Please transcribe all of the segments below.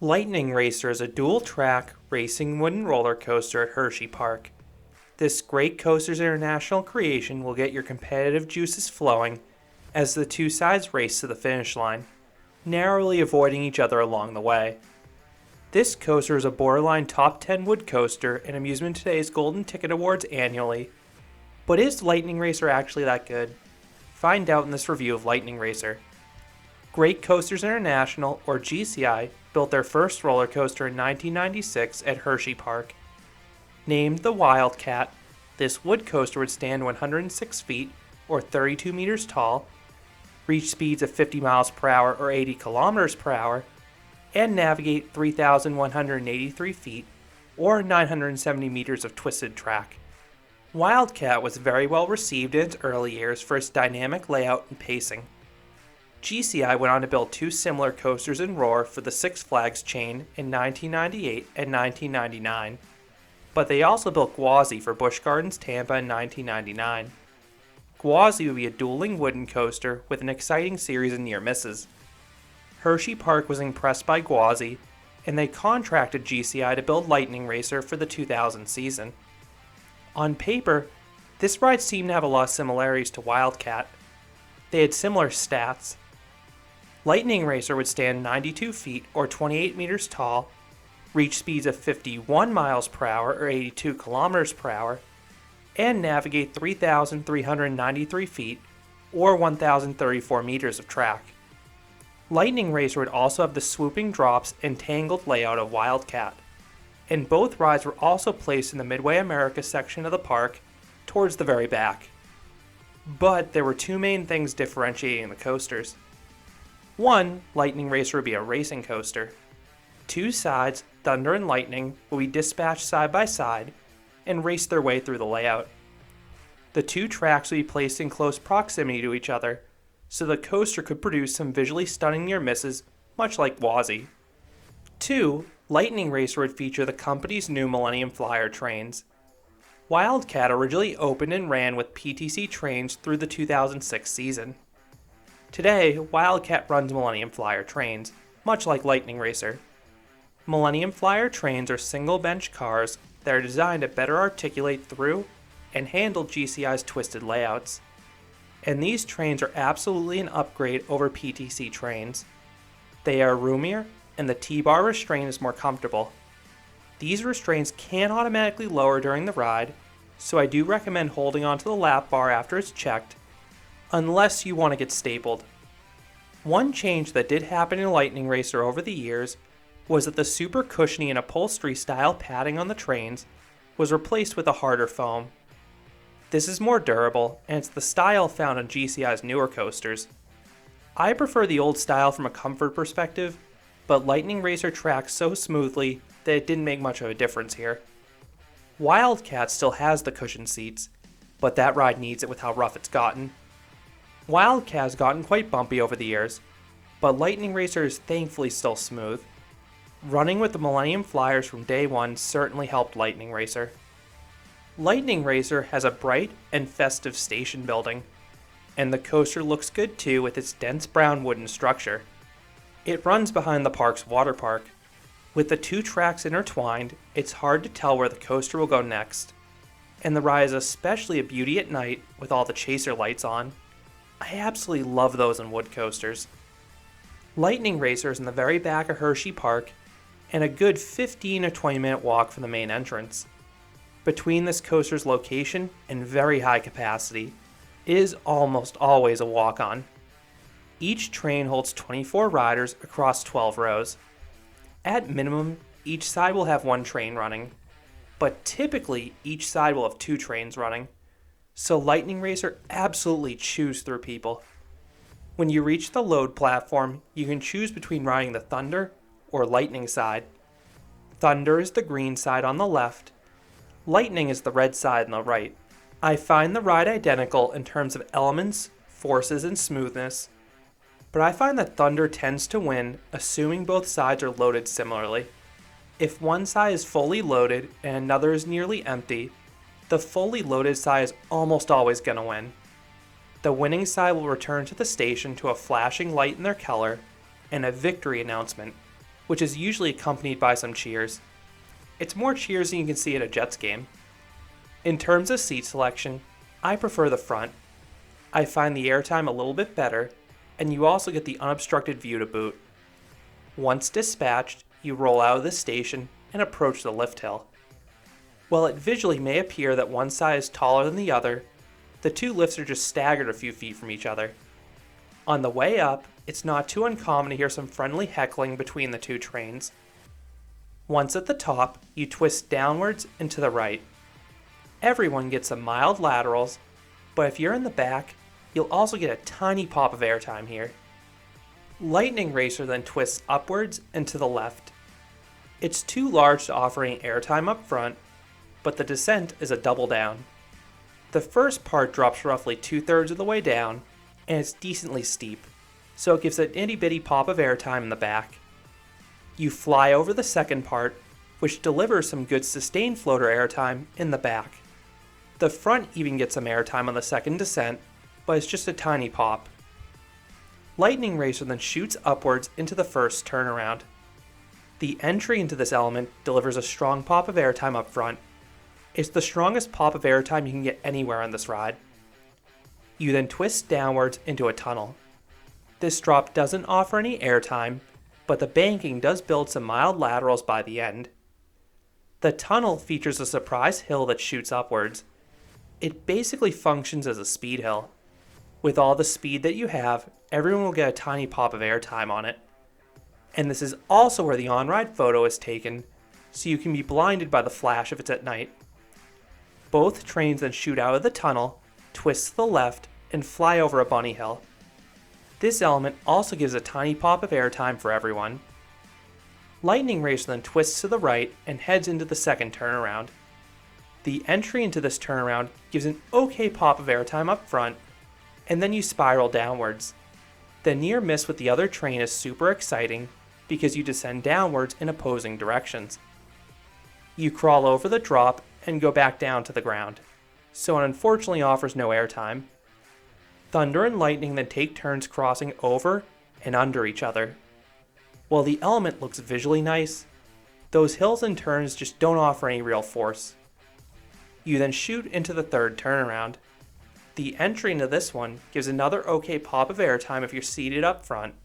Lightning Racer is a dual-track racing wooden roller coaster at Hershey Park. This Great Coasters International creation will get your competitive juices flowing as the two sides race to the finish line, narrowly avoiding each other along the way. This coaster is a borderline top 10 wood coaster in Amusement Today's Golden Ticket Awards annually. But is Lightning Racer actually that good? Find out in this review of Lightning Racer. Great Coasters International, or GCI, built their first roller coaster in 1996 at Hershey Park. Named the Wildcat, this wood coaster would stand 106 feet, or 32 meters tall, reach speeds of 50 miles per hour or 80 kilometers per hour, and navigate 3,183 feet, or 970 meters of twisted track. Wildcat was very well received in its early years for its dynamic layout and pacing. GCI went on to build two similar coasters in Roar for the Six Flags chain in 1998 and 1999, but they also built Gwazi for Busch Gardens Tampa in 1999. Gwazi would be a dueling wooden coaster with an exciting series of near misses. Hershey Park was impressed by Gwazi, and they contracted GCI to build Lightning Racer for the 2000 season. On paper, this ride seemed to have a lot of similarities to Wildcat. They had similar stats. Lightning Racer would stand 92 feet or 28 meters tall, reach speeds of 51 miles per hour or 82 kilometers per hour, and navigate 3,393 feet or 1,034 meters of track. Lightning Racer would also have the swooping drops and tangled layout of Wildcat, and both rides were also placed in the Midway America section of the park towards the very back. But there were two main things differentiating the coasters. One, Lightning Racer would be a racing coaster. Two sides, Thunder and Lightning, will be dispatched side by side and race their way through the layout. The two tracks will be placed in close proximity to each other, so the coaster could produce some visually stunning near misses, much like Gwazi. Two, Lightning Racer would feature the company's new Millennium Flyer trains. Wildcat originally opened and ran with PTC trains through the 2006 season. Today, Wildcat runs Millennium Flyer trains, much like Lightning Racer. Millennium Flyer trains are single-bench cars that are designed to better articulate through and handle GCI's twisted layouts. And these trains are absolutely an upgrade over PTC trains. They are roomier, and the T-bar restraint is more comfortable. These restraints can automatically lower during the ride, so I do recommend holding onto the lap bar after it's checked, unless you want to get stapled. One change that did happen in Lightning Racer over the years was that the super cushiony and upholstery style padding on the trains was replaced with a harder foam. This is more durable, and it's the style found on GCI's newer coasters. I prefer the old style from a comfort perspective, but Lightning Racer tracks so smoothly that it didn't make much of a difference here. Wildcat still has the cushioned seats, but that ride needs it with how rough it's gotten. Wildcat has gotten quite bumpy over the years, but Lightning Racer is thankfully still smooth. Running with the Millennium Flyers from day one certainly helped Lightning Racer. Lightning Racer has a bright and festive station building, and the coaster looks good too with its dense brown wooden structure. It runs behind the park's water park. With the two tracks intertwined, it's hard to tell where the coaster will go next, and the ride is especially a beauty at night with all the chaser lights on. I absolutely love those in wood coasters. Lightning Racer is in the very back of Hershey Park, and a good 15 to 20 minute walk from the main entrance. Between this coaster's location and very high capacity, it is almost always a walk-on. Each train holds 24 riders across 12 rows. At minimum, each side will have one train running, but typically each side will have two trains running, so Lightning Racer absolutely chews through people. When you reach the load platform, you can choose between riding the Thunder or Lightning side. Thunder is the green side on the left, Lightning is the red side on the right. I find the ride identical in terms of elements, forces, and smoothness, but I find that Thunder tends to win, assuming both sides are loaded similarly. If one side is fully loaded and another is nearly empty, the fully loaded side is almost always going to win. The winning side will return to the station to a flashing light in their color and a victory announcement, which is usually accompanied by some cheers. It's more cheers than you can see at a Jets game. In terms of seat selection, I prefer the front. I find the airtime a little bit better, and you also get the unobstructed view to boot. Once dispatched, you roll out of the station and approach the lift hill. While it visually may appear that one side is taller than the other, the two lifts are just staggered a few feet from each other. On the way up, it's not too uncommon to hear some friendly heckling between the two trains. Once at the top, you twist downwards and to the right. Everyone gets some mild laterals, but if you're in the back, you'll also get a tiny pop of airtime here. Lightning Racer then twists upwards and to the left. It's too large to offer any airtime up front, but the descent is a double down. The first part drops roughly 2/3 of the way down, and it's decently steep, so it gives an itty bitty pop of airtime in the back. You fly over the second part, which delivers some good sustained floater airtime in the back. The front even gets some airtime on the second descent, but it's just a tiny pop. Lightning Racer then shoots upwards into the first turnaround. The entry into this element delivers a strong pop of airtime up front. It's the strongest pop of airtime you can get anywhere on this ride. You then twist downwards into a tunnel. This drop doesn't offer any airtime, but the banking does build some mild laterals by the end. The tunnel features a surprise hill that shoots upwards. It basically functions as a speed hill. With all the speed that you have, everyone will get a tiny pop of airtime on it. And this is also where the on-ride photo is taken, so you can be blinded by the flash if it's at night. Both trains then shoot out of the tunnel, twist to the left, and fly over a bunny hill. This element also gives a tiny pop of airtime for everyone. Lightning Racer then twists to the right and heads into the second turnaround. The entry into this turnaround gives an okay pop of airtime up front, and then you spiral downwards. The near miss with the other train is super exciting because you descend downwards in opposing directions. You crawl over the drop and go back down to the ground, so it unfortunately offers no airtime. Thunder and Lightning then take turns crossing over and under each other. While the element looks visually nice, those hills and turns just don't offer any real force. You then shoot into the third turnaround. The entry into this one gives another okay pop of airtime if you're seated up front,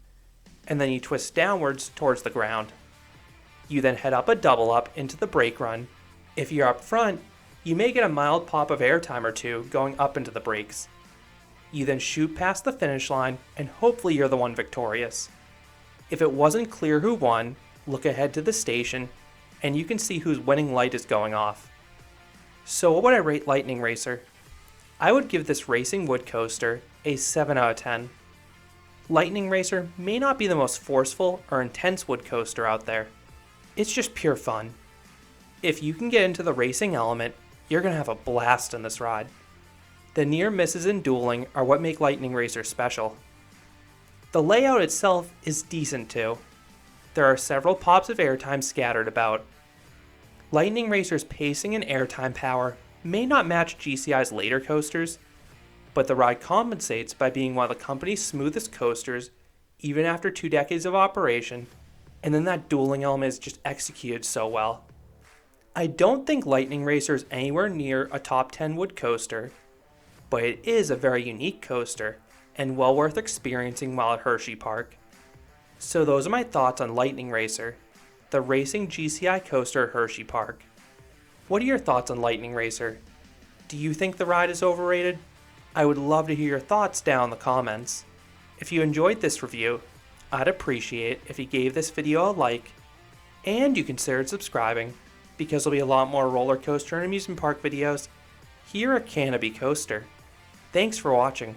and then you twist downwards towards the ground. You then head up a double up into the brake run. If you're up front, you may get a mild pop of airtime or two going up into the brakes. You then shoot past the finish line, and hopefully you're the one victorious. If it wasn't clear who won, look ahead to the station, and you can see whose winning light is going off. So what would I rate Lightning Racer? I would give this racing wood coaster a 7 out of 10. Lightning Racer may not be the most forceful or intense wood coaster out there. It's just pure fun. If you can get into the racing element, you're going to have a blast on this ride. The near misses and dueling are what make Lightning Racer special. The layout itself is decent too. There are several pops of airtime scattered about. Lightning Racer's pacing and airtime power may not match GCI's later coasters, but the ride compensates by being one of the company's smoothest coasters even after 2 decades of operation, and then that dueling element is just executed so well. I don't think Lightning Racer is anywhere near a top 10 wood coaster, but it is a very unique coaster and well worth experiencing while at Hershey Park. So those are my thoughts on Lightning Racer, the racing GCI coaster at Hershey Park. What are your thoughts on Lightning Racer? Do you think the ride is overrated? I would love to hear your thoughts down in the comments. If you enjoyed this review, I'd appreciate if you gave this video a like, and you considered subscribing, because there'll be a lot more roller coaster and amusement park videos here at Canobie Coaster. Thanks for watching.